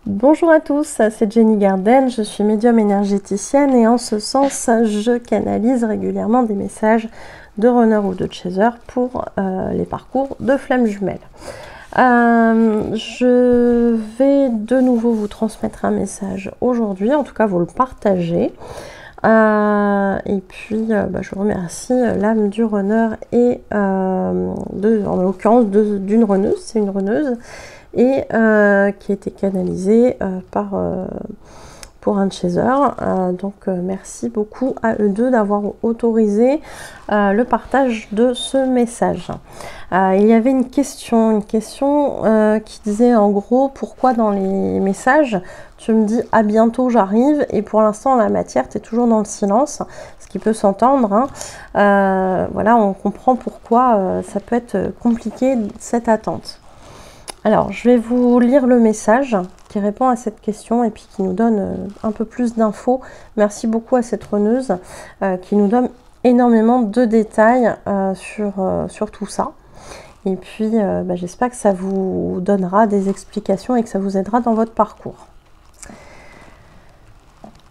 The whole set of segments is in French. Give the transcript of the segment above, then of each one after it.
Bonjour à tous, c'est Jenny Garden, je suis médium énergéticienne et en ce sens, je canalise régulièrement des messages de runner ou de chaser pour les parcours de flammes jumelles. Je vais de nouveau vous transmettre un message aujourd'hui, en tout cas vous le partagez. Et puis je remercie l'âme du runner et en l'occurrence d'une runneuse, c'est une runneuse, et qui a été canalisée pour un chaser. Donc merci beaucoup à eux deux d'avoir autorisé le partage de ce message. Il y avait une question qui disait en gros pourquoi dans les messages tu me dis à bientôt j'arrive et pour l'instant en la matière tu es toujours dans le silence, ce qui peut s'entendre, hein. Voilà, on comprend pourquoi ça peut être compliqué cette attente. Alors, je vais vous lire le message qui répond à cette question et puis qui nous donne un peu plus d'infos. Merci beaucoup à cette runneuse qui nous donne énormément de détails sur tout ça. Et puis, j'espère que ça vous donnera des explications et que ça vous aidera dans votre parcours.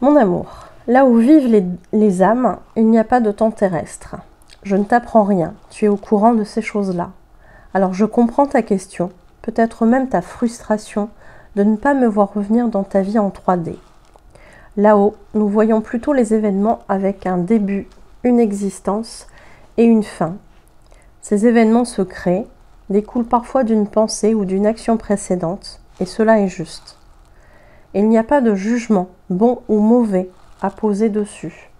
Mon amour, là où vivent les âmes, il n'y a pas de temps terrestre. Je ne t'apprends rien, tu es au courant de ces choses-là. Alors, je comprends ta question. Peut-être même ta frustration de ne pas me voir revenir dans ta vie en 3D. Là-haut, nous voyons plutôt les événements avec un début, une existence et une fin. Ces événements se créent, découlent parfois d'une pensée ou d'une action précédente, et cela est juste. Il n'y a pas de jugement, bon ou mauvais, à poser dessus.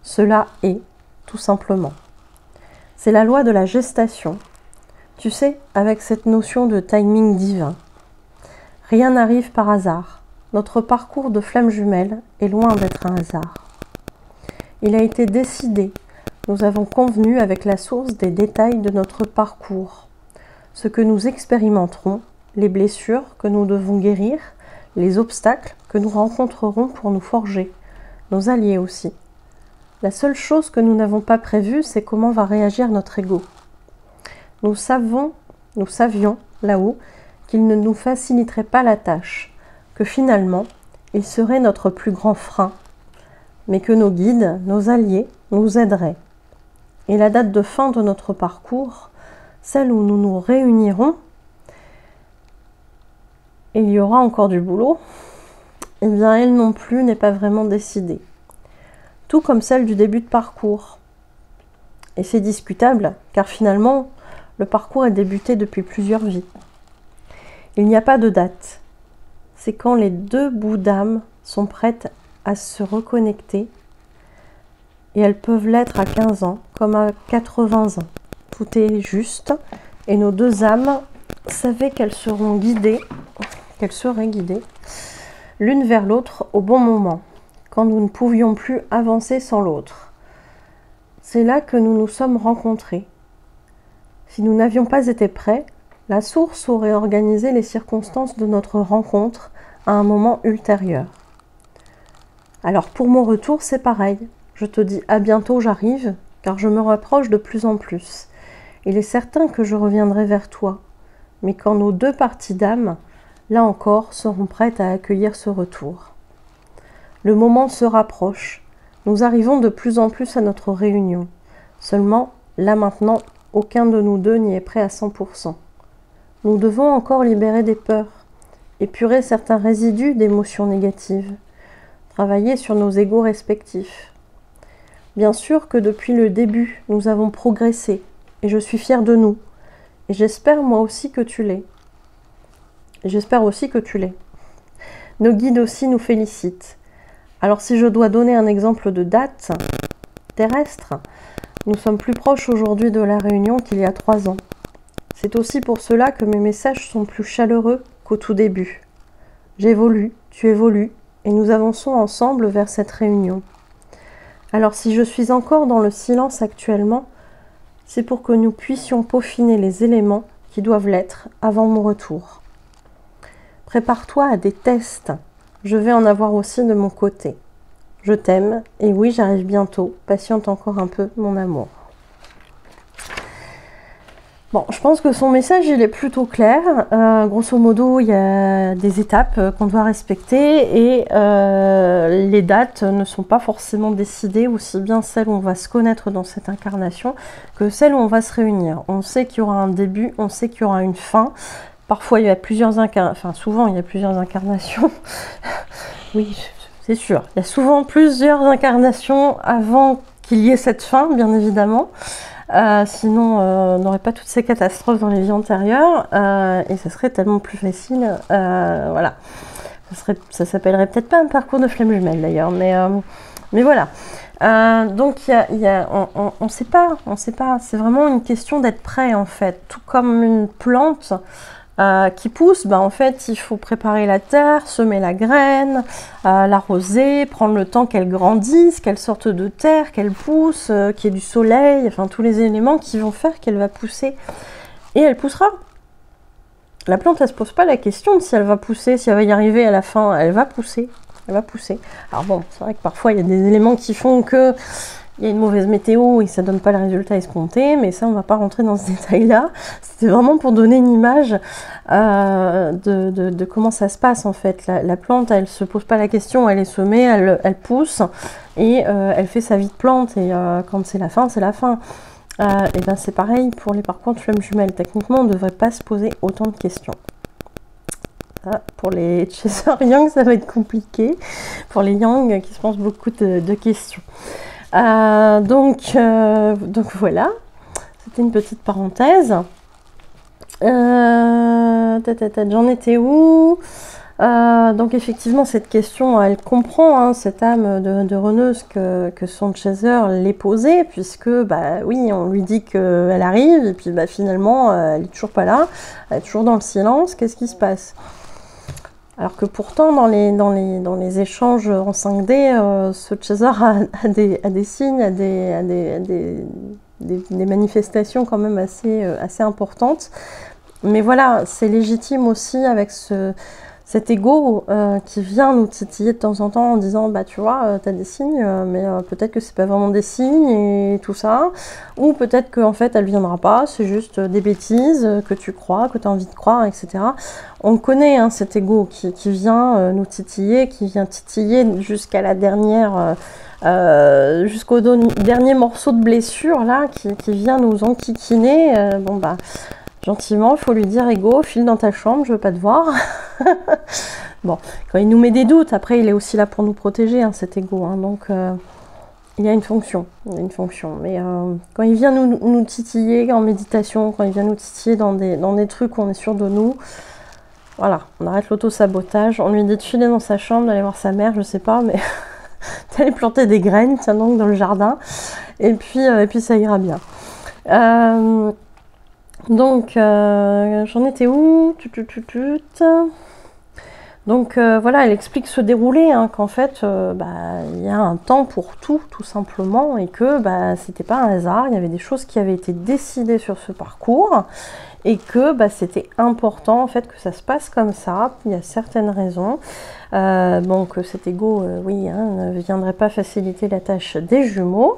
Cela est, tout simplement. C'est la loi de la gestation. Tu sais, avec cette notion de timing divin, rien n'arrive par hasard. Notre parcours de flamme jumelle est loin d'être un hasard. Il a été décidé, nous avons convenu avec la source des détails de notre parcours, ce que nous expérimenterons, les blessures que nous devons guérir, les obstacles que nous rencontrerons pour nous forger, nos alliés aussi. La seule chose que nous n'avons pas prévue, c'est comment va réagir notre ego. Nous savions là-haut qu'il ne nous faciliterait pas la tâche, que finalement, il serait notre plus grand frein, mais que nos guides, nos alliés, nous aideraient. Et la date de fin de notre parcours, celle où nous nous réunirons, et il y aura encore du boulot, eh bien elle non plus n'est pas vraiment décidée. Tout comme celle du début de parcours. Et c'est discutable, car finalement, le parcours a débuté depuis plusieurs vies. Il n'y a pas de date. C'est quand les deux bouts d'âme sont prêtes à se reconnecter et elles peuvent l'être à 15 ans comme à 80 ans. Tout est juste et nos deux âmes savaient qu'elles seraient guidées l'une vers l'autre au bon moment, quand nous ne pouvions plus avancer sans l'autre. C'est là que nous nous sommes rencontrés. Si nous n'avions pas été prêts, la source aurait organisé les circonstances de notre rencontre à un moment ultérieur. Alors pour mon retour, c'est pareil. Je te dis à bientôt, j'arrive, car je me rapproche de plus en plus. Il est certain que je reviendrai vers toi, mais quand nos deux parties d'âme, là encore, seront prêtes à accueillir ce retour. Le moment se rapproche. Nous arrivons de plus en plus à notre réunion. Seulement, là maintenant, aucun de nous deux n'y est prêt à 100%. Nous devons encore libérer des peurs, épurer certains résidus d'émotions négatives, travailler sur nos égos respectifs. Bien sûr que depuis le début, nous avons progressé, et je suis fière de nous, et j'espère moi aussi que tu l'es. Nos guides aussi nous félicitent. Alors si je dois donner un exemple de date terrestre, nous sommes plus proches aujourd'hui de la réunion qu'il y a 3 ans. C'est aussi pour cela que mes messages sont plus chaleureux qu'au tout début. J'évolue, tu évolues, et nous avançons ensemble vers cette réunion. Alors si je suis encore dans le silence actuellement, c'est pour que nous puissions peaufiner les éléments qui doivent l'être avant mon retour. Prépare-toi à des tests, je vais en avoir aussi de mon côté. Je t'aime, et oui, j'arrive bientôt. Patiente encore un peu, mon amour. Bon, je pense que son message, il est plutôt clair. Grosso modo, il y a des étapes qu'on doit respecter et les dates ne sont pas forcément décidées, aussi bien celles où on va se connaître dans cette incarnation que celles où on va se réunir. On sait qu'il y aura un début, on sait qu'il y aura une fin. Parfois, il y a plusieurs incarnations, enfin souvent, il y a plusieurs incarnations. Oui, c'est sûr. Il y a souvent plusieurs incarnations avant qu'il y ait cette fin, bien évidemment. Sinon, on n'aurait pas toutes ces catastrophes dans les vies antérieures et ça serait tellement plus facile. Voilà, ça s'appellerait peut-être pas un parcours de flamme jumelle d'ailleurs, mais voilà. Donc on sait pas. C'est vraiment une question d'être prêt en fait, tout comme une plante. Qui pousse, en fait, il faut préparer la terre, semer la graine, l'arroser, prendre le temps qu'elle grandisse, qu'elle sorte de terre, qu'elle pousse, qu'il y ait du soleil, enfin tous les éléments qui vont faire qu'elle va pousser. Et elle poussera. La plante, elle se pose pas la question de si elle va pousser, si elle va y arriver à la fin. Elle va pousser. Elle va pousser. Alors bon, c'est vrai que parfois, il y a des éléments qui font que il y a une mauvaise météo et ça donne pas le résultat escompté, mais ça on va pas rentrer dans ce détail-là. C'était vraiment pour donner une image de comment ça se passe en fait. La plante, elle se pose pas la question, elle est semée, elle pousse et elle fait sa vie de plante et quand c'est la fin, c'est la fin. Et ben c'est pareil pour les parcours de flamme jumelle. Techniquement, on ne devrait pas se poser autant de questions. Pour les chasseurs yang, ça va être compliqué. Pour les yang qui se posent beaucoup de questions. Donc voilà, c'était une petite parenthèse. J'en étais où? Donc effectivement, cette question, elle comprend cette âme de reneuse que son chaser l'ait posée, puisque oui, on lui dit qu'elle arrive, et puis finalement, elle est toujours pas là, elle est toujours dans le silence. Qu'est-ce qui se passe? Alors que pourtant, dans les échanges en 5D, ce chaser a des signes, a des manifestations quand même assez importantes. Mais voilà, c'est légitime aussi avec cet ego qui vient nous titiller de temps en temps en disant tu vois, t'as des signes, mais peut-être que c'est pas vraiment des signes et tout ça, ou peut-être qu'en fait elle viendra pas, c'est juste des bêtises que tu crois, que tu as envie de croire, etc. On connaît cet ego qui vient nous titiller, qui vient titiller jusqu'à la dernière jusqu'au dernier morceau de blessure là, qui vient nous enquiquiner. Gentiment, il faut lui dire, ego, file dans ta chambre, je veux pas te voir. Bon, quand il nous met des doutes, après il est aussi là pour nous protéger, cet ego. Donc il y a une fonction. Mais quand il vient nous titiller en méditation, quand il vient nous titiller dans des trucs où on est sûr de nous, voilà, on arrête l'auto-sabotage. On lui dit de filer dans sa chambre, d'aller voir sa mère, je sais pas, mais d'aller planter des graines, tiens donc, dans le jardin. Et puis ça ira bien. Donc, j'en étais où? Donc, voilà, elle explique ce déroulé, qu'en fait, il y a un temps pour tout simplement, et que c'était pas un hasard, il y avait des choses qui avaient été décidées sur ce parcours, et que c'était important, en fait, que ça se passe comme ça. Il y a certaines raisons. Que cet ego, oui, ne viendrait pas faciliter la tâche des jumeaux.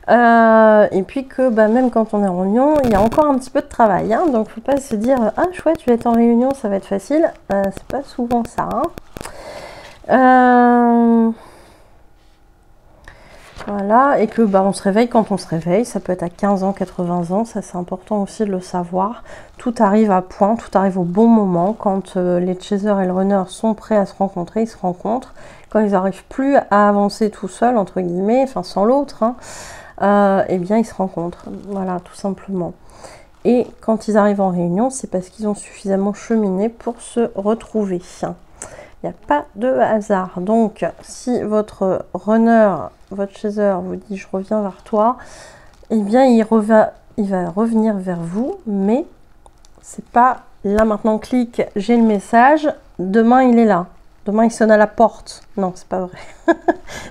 Et puis que même quand on est en réunion, il y a encore un petit peu de travail, donc faut pas se dire ah chouette, je vais être en réunion, ça va être facile. C'est pas souvent ça. Voilà, et que on se réveille quand on se réveille, ça peut être à 15 ans, 80 ans, ça c'est important aussi de le savoir. Tout arrive à point, tout arrive au bon moment. Quand les chasers et le runner sont prêts à se rencontrer, ils se rencontrent. Quand ils n'arrivent plus à avancer tout seuls, entre guillemets, enfin sans l'autre, eh bien ils se rencontrent, voilà, tout simplement. Et quand ils arrivent en réunion, c'est parce qu'ils ont suffisamment cheminé pour se retrouver. Il n'y a pas de hasard. Donc, si votre runner, votre chaser vous dit « je reviens vers toi », eh bien, il va revenir vers vous, mais c'est pas là maintenant, clique, j'ai le message, demain il est là. Demain, il sonne à la porte. Non, c'est pas vrai.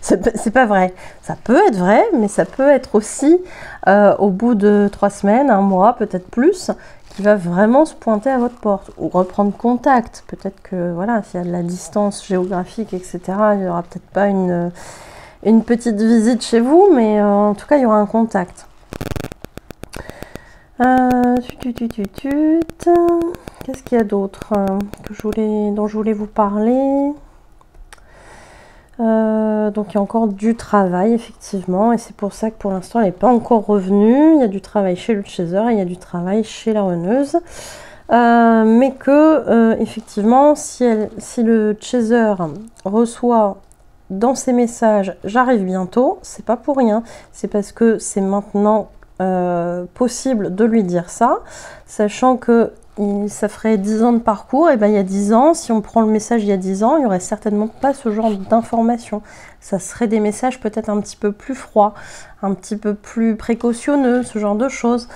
c'est pas vrai. Ça peut être vrai, mais ça peut être aussi, au bout de 3 semaines, 1 mois, peut-être plus, qui va vraiment se pointer à votre porte ou reprendre contact. Peut-être que, voilà, s'il y a de la distance géographique, etc., il n'y aura peut-être pas une petite visite chez vous, mais en tout cas, il y aura un contact. Qu'est-ce qu'il y a d'autre dont je voulais vous parler? Donc il y a encore du travail effectivement, et c'est pour ça que pour l'instant elle n'est pas encore revenue. Il y a du travail chez le chaser et il y a du travail chez la runneuse, mais que effectivement si le chaser reçoit dans ses messages j'arrive bientôt, c'est pas pour rien, c'est parce que c'est maintenant possible de lui dire ça, sachant que ça ferait 10 ans de parcours, et ben il y a 10 ans, si on prend le message il y a 10 ans, il n'y aurait certainement pas ce genre d'informations. Ça serait des messages peut-être un petit peu plus froids, un petit peu plus précautionneux, ce genre de choses.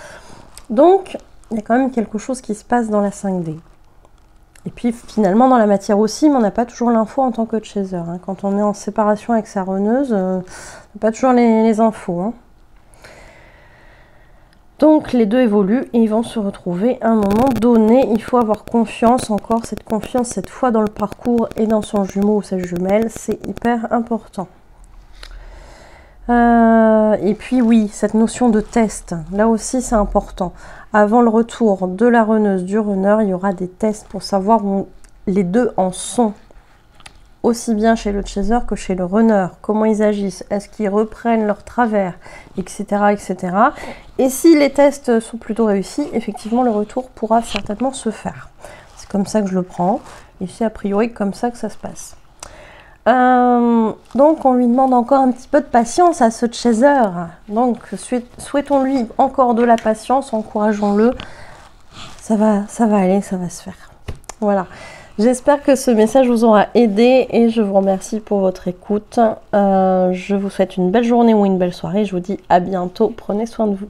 Donc, il y a quand même quelque chose qui se passe dans la 5D. Et puis finalement dans la matière aussi, mais on n'a pas toujours l'info en tant que chaser. Hein. Quand on est en séparation avec sa runneuse, on n'a pas toujours les infos. Hein. Donc les deux évoluent et ils vont se retrouver à un moment donné. Il faut avoir confiance, encore cette confiance cette fois dans le parcours et dans son jumeau ou sa jumelle, c'est hyper important. Et puis oui, cette notion de test, là aussi c'est important. Avant le retour de la runneuse, du runner, il y aura des tests pour savoir où les deux en sont. Aussi bien chez le chaser que chez le runner, comment ils agissent, est-ce qu'ils reprennent leur travers, etc., etc. Et si les tests sont plutôt réussis, effectivement le retour pourra certainement se faire. C'est comme ça que je le prends, et c'est a priori comme ça que ça se passe. Donc on lui demande encore un petit peu de patience à ce chaser, donc souhaitons-lui encore de la patience, encourageons-le, ça va aller, ça va se faire. Voilà. J'espère que ce message vous aura aidé et je vous remercie pour votre écoute. Je vous souhaite une belle journée ou une belle soirée. Je vous dis à bientôt. Prenez soin de vous.